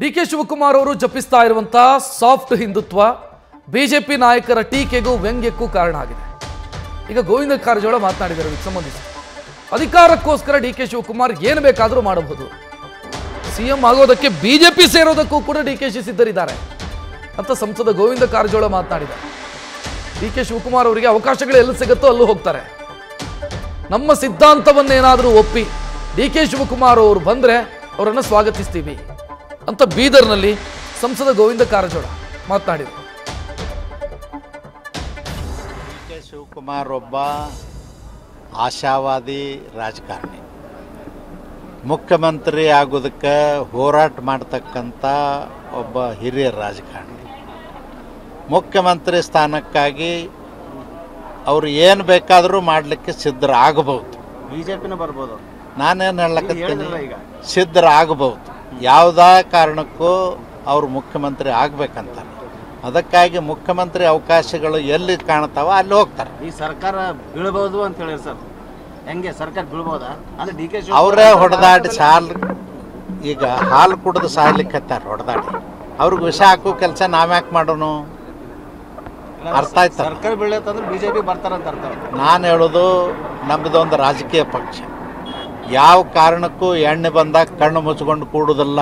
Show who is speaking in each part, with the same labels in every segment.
Speaker 1: DK Shivakumar ಅವರು ಜಪಿಸ್ತಾ ಇರುವಂತಹ soft Hindutva BJP ನಾಯಕರ ಟೀಕೆಗೂ ವ್ಯಂಗ್ಯಕ್ಕೂ ಕಾರಣ ಆಗಿದೆ. ಈಗ ಗೋವಿಂದ ಕಾರಜೋಳ ಮಾತನಾಡಿದರು ಇದಕ್ಕೆ ಸಂಬಂಧಿಸಿ. ಅಧಿಕಾರಕ್ಕೋಸ್ಕರ ಡಿಕೆ ಶಿವಕುಮಾರ್ ಏನು ಬೇಕಾದರೂ ಮಾಡಬಹುದು, ಸಿಎಂ ಆಗೋದಕ್ಕೆ ಬಿಜೆಪಿ ಸೇರೋದಕ್ಕೂ ಕೂಡ ಡಿಕೆಶಿ ಸಿದ್ಧರಿದ್ದಾರೆ ಅಂತ ಸಂಸದ ಗೋವಿಂದ ಕಾರಜೋಳ ಮಾತನಾಡಿದ್ದಾರೆ. ಡಿಕೆ ಶಿವಕುಮಾರ್ ಅವರಿಗೆ ಅವಕಾಶಗಳು ಎಲ್ಲಿ ಸಿಗುತ್ತೋ ಅಲ್ಲೂ ಹೋಗ್ತಾರೆ. ನಮ್ಮ ಸಿದ್ಧಾಂತವನ್ನೇನಾದರೂ ಒಪ್ಪಿ ಡಿಕೆ ಶಿವಕುಮಾರ್ ಅವರು ಬಂದರೆ ಅವರನ್ನು ಸ್ವಾಗತಿಸ್ತೀವಿ ಅಂತ ಬೀದರ್ನಲ್ಲಿ ಸಂಸದ ಗೋವಿಂದ ಕಾರಜೋಳ ಮಾತನಾಡಿದರು.
Speaker 2: ಡಿಕೆ ಶಿವಕುಮಾರ್ ಒಬ್ಬ ಆಶಾವಾದಿ ರಾಜಕಾರಣಿ, ಮುಖ್ಯಮಂತ್ರಿ ಆಗೋದಕ್ಕೆ ಹೋರಾಟ ಮಾಡ್ತಕ್ಕಂಥ ಒಬ್ಬ ಹಿರಿಯ ರಾಜಕಾರಣಿ. ಮುಖ್ಯಮಂತ್ರಿ ಸ್ಥಾನಕ್ಕಾಗಿ ಅವರು ಏನು ಬೇಕಾದರೂ ಮಾಡಲಿಕ್ಕೆ ಸಿದ್ಧರಾಗಬಹುದು.
Speaker 3: ಬಿಜೆಪಿನ ಬರ್ಬೋದು,
Speaker 2: ನಾನೇನು ಹೇಳಕತ್ತೀನಿ, ಸಿದ್ಧರಾಗಬಹುದು. ಯಾವುದೇ ಕಾರಣಕ್ಕೂ ಅವರು ಮುಖ್ಯಮಂತ್ರಿ ಆಗ್ಬೇಕಂತ. ಅದಕ್ಕಾಗಿ ಮುಖ್ಯಮಂತ್ರಿ ಅವಕಾಶಗಳು ಎಲ್ಲಿ ಕಾಣ್ತಾವ ಅಲ್ಲಿ ಹೋಗ್ತಾರೆ.
Speaker 3: ಈ ಸರ್ಕಾರ ಬೀಳ್ಬೋದು ಅಂತ ಹೇಳಿ ಸರ್, ಹೆಂಗೆ ಸರ್ಕಾರ ಬೀಳ್ಬೋದಾ? ಅಂದ್ರೆ ಡಿ ಕೆ
Speaker 2: ಅವರೇ ಹೊಡೆದಾಡಿ ಈಗ ಹಾಲು ಕುಡಿದು ಸಾಯ್ಲಿಕ್ಕೆ ಹೊಡೆದಾಡಿ ಅವ್ರಿಗೆ ವಿಷ ಹಾಕೋ ಕೆಲಸ ನಾವ್ಯಾಕೆ ಮಾಡೋಣ? ಅರ್ಥ ಆಯ್ತು.
Speaker 3: ಸರ್ಕಾರ ಬೀಳತ್ತಂದ್ರೆ ಬಿಜೆಪಿ ಬರ್ತಾರಂತ ಅರ್ಥ.
Speaker 2: ನಾನು ಹೇಳೋದು, ನಮ್ಮದೊಂದು ರಾಜಕೀಯ ಪಕ್ಷ, ಯಾವ ಕಾರಣಕ್ಕೂ ಎಣ್ಣೆ ಬಂದಾಗ ಕಣ್ಣು ಮುಚ್ಕೊಂಡು ಕೂಡುದಿಲ್ಲ.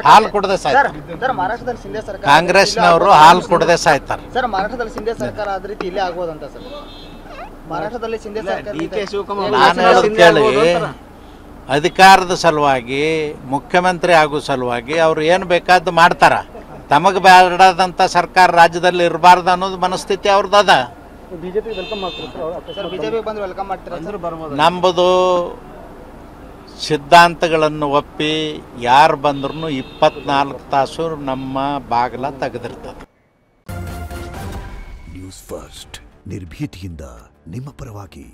Speaker 2: ಹಾಲು ಕುಡದೆ ಸಾಯ್ತಾರೆ. ಕಾಂಗ್ರೆಸ್ನವರು ಹಾಲು ಕುಡದೆ ಸಾಯ್ತಾರೆ.
Speaker 4: ಸರ್, ಮರಾಠದಲ್ಲಿ ಶಿಂದೆ ಸರ್ಕಾರ ಆದ ರೀತಿ ಇಲ್ಲೇ ಆಗ್ಬೋದಂತ ಸರ್. ಮರಾಠದಲ್ಲಿ ಶಿಂದೆ ಸರ್ಕಾರ
Speaker 3: ಡಿ ಕೆ ಶಿವಕುಮಾರ್
Speaker 2: ನಾನು ಹೇಳೋದು ಕೇಳಿ, ಅಧಿಕಾರದ ಸಲುವಾಗಿ, ಮುಖ್ಯಮಂತ್ರಿ ಆಗೋ ಸಲುವಾಗಿ ಅವ್ರು ಏನು ಬೇಕಾದ್ದು ಮಾಡ್ತಾರ. ತಮಗೆ ಬೇಡದಂಥ ಸರ್ಕಾರ ರಾಜ್ಯದಲ್ಲಿ ಇರಬಾರ್ದು ಅನ್ನೋದು ಮನಸ್ಥಿತಿ ಅವ್ರದ್ದು ಅದ.
Speaker 4: ಬಿಜೆಪಿ ವೆಲ್ಕಮ್ ಮಾಡ್ತಾರೆ ಸರ್. ಬಿಜೆಪಿ ಬಂದು ವೆಲ್ಕಮ್ ಮಾಡ್ತಾರೆ ಬರ್ಬೋದು.
Speaker 2: ನಂಬುದು ಸಿದ್ಧಾಂತಗಳನ್ನು ಒಪ್ಪಿ ಯಾರು ಬಂದ್ರೂ 24 ತಾಸು ನಮ್ಮ ಬಾಗಿಲ ತೆಗೆದಿರ್ತದೆ.
Speaker 5: ನ್ಯೂಸ್ ಫಸ್ಟ್ ನಿರ್ಭೀತಿಯಿಂದ ನಿಮ್ಮ ಪರವಾಗಿ.